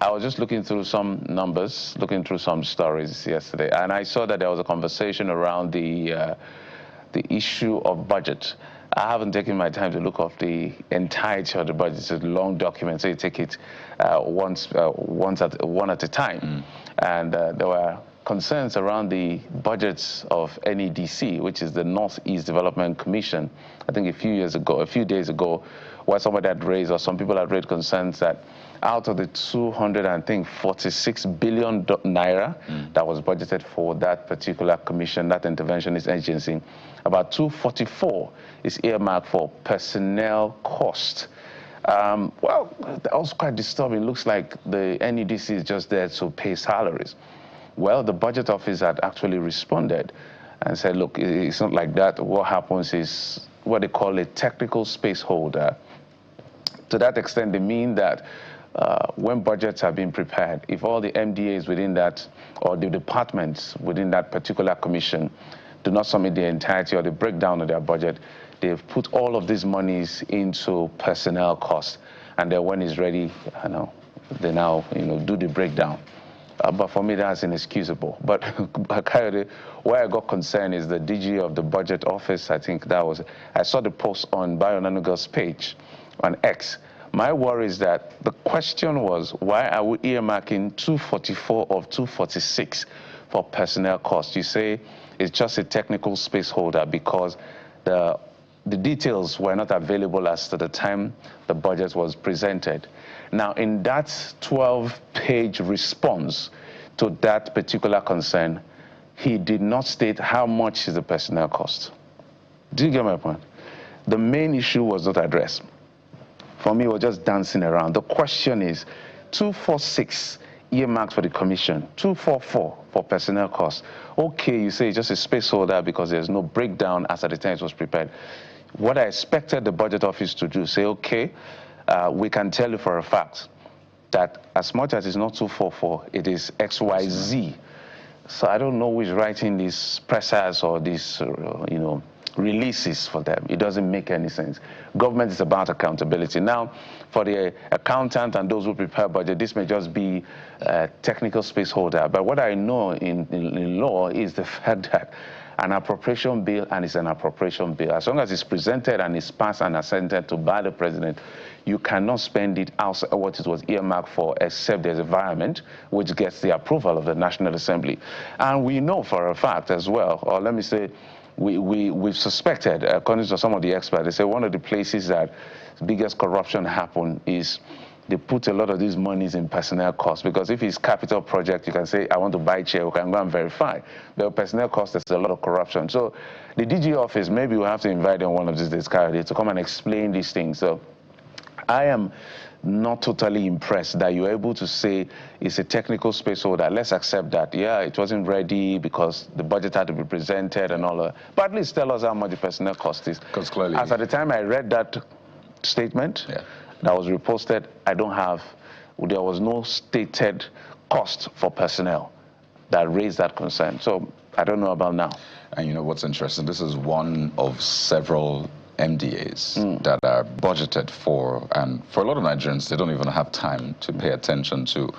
I was just looking through some numbers, looking through some stories yesterday, and I saw that there was a conversation around the issue of budget. I haven't taken my time to look up the entirety of the budget. It's a long document, so you take it one at a time. And there were concerns around the budgets of NEDC, which is the Northeast Development Commission. I think a few days ago, where somebody had raised, or some people had raised concerns that out of the 46 billion naira that was budgeted for that particular commission, that interventionist agency, about 244 is earmarked for personnel cost. Well, that was quite disturbing. It looks like the NEDC is just there to pay salaries. Well, the budget office had actually responded and said, look, it's not like that. What happens is what they call a technical space holder. To that extent, they mean that when budgets have been prepared, if all the MDAs within that, or the departments within that particular commission do not submit the entirety or the breakdown of their budget, they've put all of these monies into personnel costs. And then when it's ready, they now do the breakdown. But for me, that's inexcusable. But where I got concerned is the DG of the budget office. I think I saw the post on Bayo Nanuga's page on X. My worry is that the question was, why are we earmarking 244 of 246 for personnel costs? You say it's just a technical space holder because the details were not available as to the time the budget was presented. Now, in that 12-page response to that particular concern, he did not state how much is the personnel cost. Do you get my point? The main issue was not addressed. For me, we're just dancing around. The question is, 246 earmarked for the commission, 244 for personnel costs. Okay, you say it's just a space holder because there's no breakdown as at the time it was prepared. What I expected the budget office to do, say, okay, we can tell you for a fact that as much as it's not 244, it is XYZ. So I don't know who is writing these pressers or these, releases for them. It doesn't make any sense. Government is about accountability. Now, for the accountant and those who prepare budget, this may just be a technical space holder. But what I know in law is the fact that an appropriation bill, and it's an appropriation bill, as long as it's presented and it's passed and assented to by the president, you cannot spend it outside what it was earmarked for, except there's a environment which gets the approval of the National Assembly. And we know for a fact as well, or let me say, we've suspected, according to some of the experts, they say one of the places that the biggest corruption happened is they put a lot of these monies in personnel costs, because if it's capital project, you can say, I want to buy chair, we can go and verify. But personnel costs, there's a lot of corruption. So the DG office, maybe we'll have to invite them one of these days, to come and explain these things. So I am not totally impressed that you're able to say it's a technical space holder. Let's accept that, yeah, it wasn't ready because the budget had to be presented and all that. But at least tell us how much the personnel cost is. Because clearly, as at the time I read that statement that was reposted, there was no stated cost for personnel that raised that concern. So I don't know about now. And you know what's interesting? This is one of several MDAs that are budgeted for, and for a lot of Nigerians, they don't even have time to pay attention to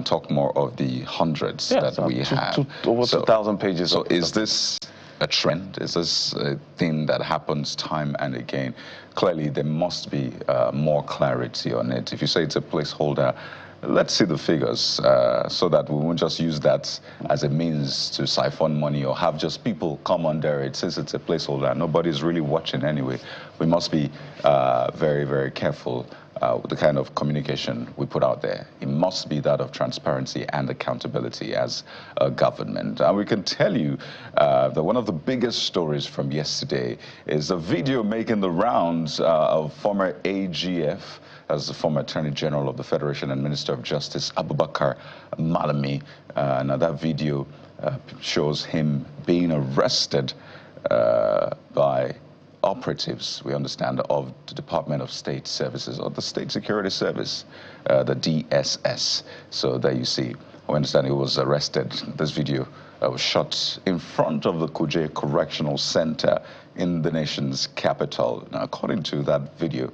talk more of the hundreds that we have. Over 2,000 pages. So is this a trend? Is this a thing that happens time and again? Clearly, there must be more clarity on it. If you say it's a placeholder, let's see the figures so that we won't just use that as a means to siphon money or have just people come under it since it's a placeholder. Nobody's really watching anyway. We must be very, very careful with the kind of communication we put out there. It must be that of transparency and accountability as a government. And we can tell you that one of the biggest stories from yesterday is a video making the rounds of former AGF, as the former Attorney General of the Federation and Minister of Justice, Abubakar Malami. Now that video shows him being arrested by operatives, we understand, of the Department of State Services, or the State Security Service, the DSS. So there you see, we understand he was arrested. This video was shot in front of the Kuje Correctional Center in the nation's capital. Now, according to that video,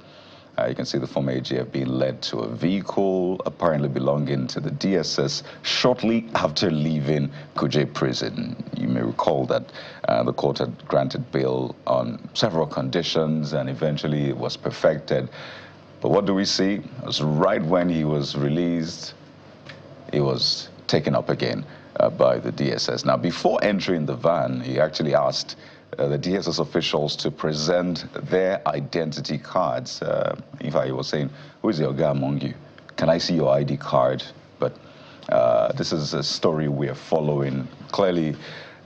You can see the former AGF being led to a vehicle apparently belonging to the DSS shortly after leaving Kuje prison. You may recall that the court had granted bail on several conditions, and eventually it was perfected. But what do we see? It was right when he was released, he was taken up again by the DSS. Now, before entering the van, he actually asked the DSS officials to present their identity cards. In fact, he was saying, "Who is your guy among you? Can I see your ID card?" But this is a story we are following. Clearly,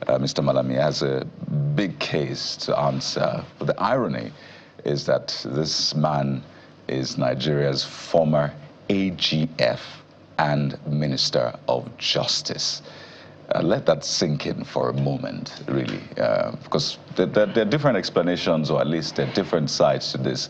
Mr. Malami has a big case to answer. But the irony is that this man is Nigeria's former AGF and Minister of Justice. Let that sink in for a moment, really, because there are different explanations, or at least there are different sides to this.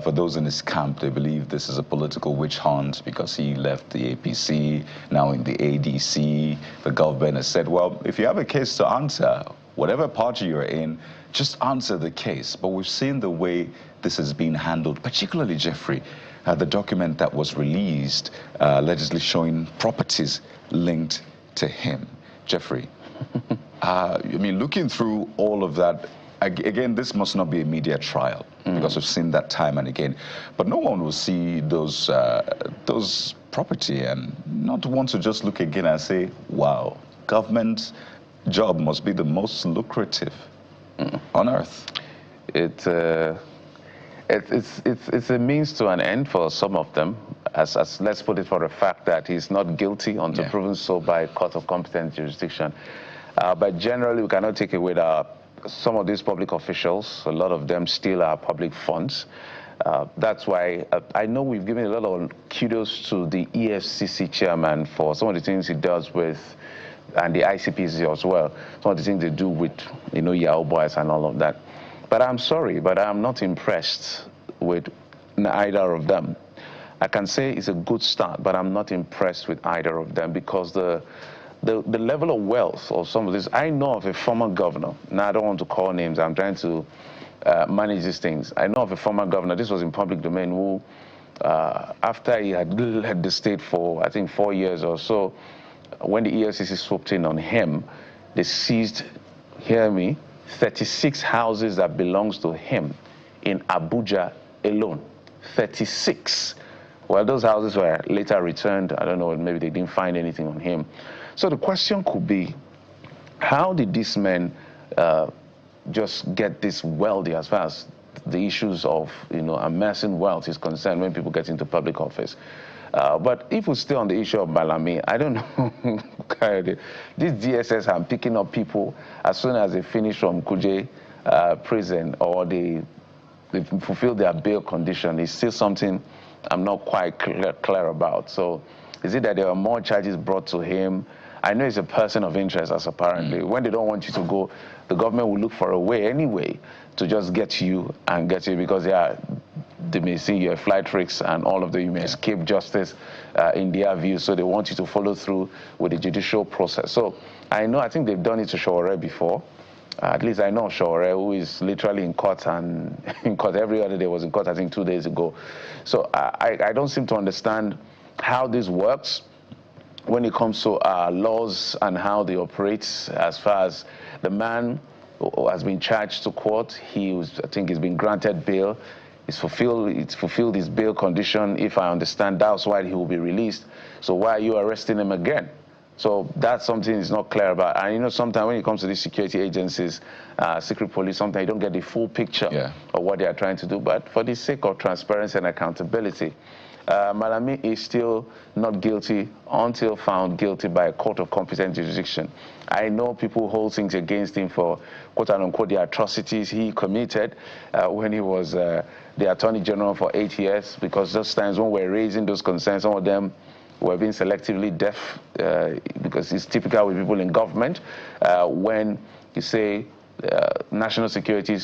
For those in his camp, they believe this is a political witch hunt because he left the APC, now in the ADC. The government has said, well, if you have a case to answer, whatever party you're in, just answer the case. But we've seen the way this is being handled, particularly, Jeffrey, the document that was released, allegedly showing properties linked to him. Jeffrey, I mean, looking through all of that, again, this must not be a media trial, because we've seen that time and again. But no one will see those property and not want to just look again and say, wow, government's job must be the most lucrative on earth. It's a means to an end for some of them, as let's put it for the fact that he's not guilty until proven so by a court of competent jurisdiction. But generally, we cannot take away that some of these public officials, a lot of them steal our public funds. That's why I know we've given a lot of kudos to the EFCC chairman for some of the things he does with, and the ICPC as well, some of the things they do with, you know, Yahoo boys and all of that. But I'm sorry, but I'm not impressed with either of them. I can say it's a good start, but I'm not impressed with either of them, because the level of wealth of some of this, I know of a former governor. Now, I don't want to call names. I'm trying to manage these things. I know of a former governor, this was in public domain, who, after he had led the state for, I think, 4 years or so, when the EFCC swooped in on him, they seized, hear me, 36 houses that belongs to him in Abuja alone. 36. Well, those houses were later returned. I don't know, maybe they didn't find anything on him. So the question could be, how did these men just get this wealthy as far as the issues of, you know, amassing wealth is concerned when people get into public office? But if we stay on the issue of Malami, I don't know. This DSS are picking up people as soon as they finish from Kuje prison, or they fulfill their bail condition. It's still something I'm not quite clear about. So is it that there are more charges brought to him? I know he's a person of interest, as apparently. When they don't want you to go, the government will look for a way anyway to just get you and get you, because they may see your flight tricks and all of that. You may escape justice in their view, so they want you to follow through with the judicial process. So I think they've done it to Shawore before. At least I know Shawore, who is literally in court, and in court every other day, was in court, I think 2 days ago. So I don't seem to understand how this works when it comes to laws and how they operate. As far as the man who has been charged to court, I think he's been granted bail. It's fulfilled his bail condition. If I understand, that's why he will be released. So why are you arresting him again? So that's something is not clear about. And you know, sometimes when it comes to these security agencies, secret police, sometimes you don't get the full picture of what they are trying to do. But for the sake of transparency and accountability, Malami is still not guilty until found guilty by a court of competent jurisdiction. I know people hold things against him for, quote unquote, the atrocities he committed when he was the Attorney General for 8 years, because those times when we're raising those concerns, some of them were being selectively deaf, because it's typical with people in government. When you say national security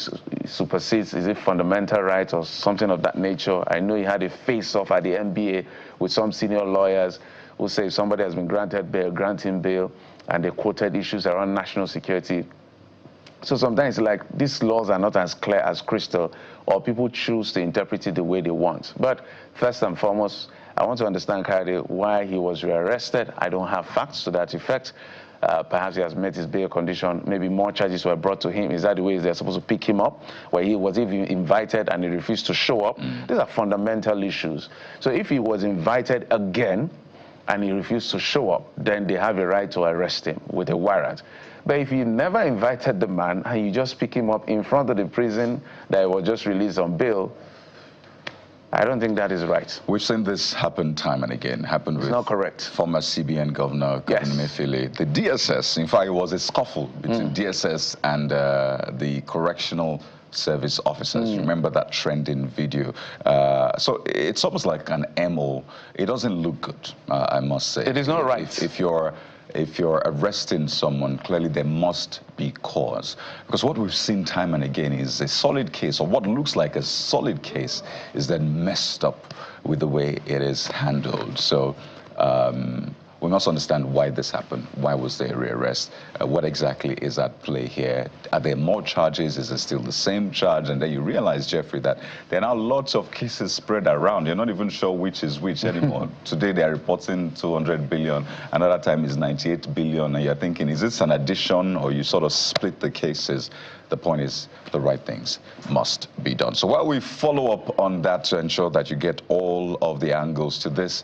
supersedes, is it fundamental rights or something of that nature? I know he had a face-off at the NBA with some senior lawyers who say if somebody has been granted bail, grant him bail, and they quoted issues around national security. So sometimes, like, these laws are not as clear as crystal, or people choose to interpret it the way they want. But first and foremost, I want to understand, Kayode, why he was rearrested. I don't have facts to that effect. Perhaps he has met his bail condition. Maybe more charges were brought to him. Is that the way they're supposed to pick him up? Where he was even invited and he refused to show up? These are fundamental issues. So if he was invited again and he refused to show up, then they have a right to arrest him with a warrant. But if you never invited the man and you just pick him up in front of the prison that he was just released on bail, I don't think that is right. We've seen this happen time and again. Happened with not correct. Former CBN Governor Yes. Emefiele. The DSS, in fact, it was a scuffle between DSS and the correctional service officers. Remember that trending video? So it's almost like an MO. It doesn't look good, I must say. It is not right. If you're arresting someone, clearly there must be cause. Because what we've seen time and again is a solid case, or what looks like a solid case, is then messed up with the way it is handled. So we must understand why this happened. Why was there a rearrest? What exactly is at play here? Are there more charges? Is it still the same charge? And then you realize, Jeffrey, that there are now lots of cases spread around. You're not even sure which is which anymore. Today they are reporting 200 billion. Another time is 98 billion. And you're thinking, is this an addition, or you sort of split the cases? The point is, the right things must be done. So while we follow up on that to ensure that you get all of the angles to this,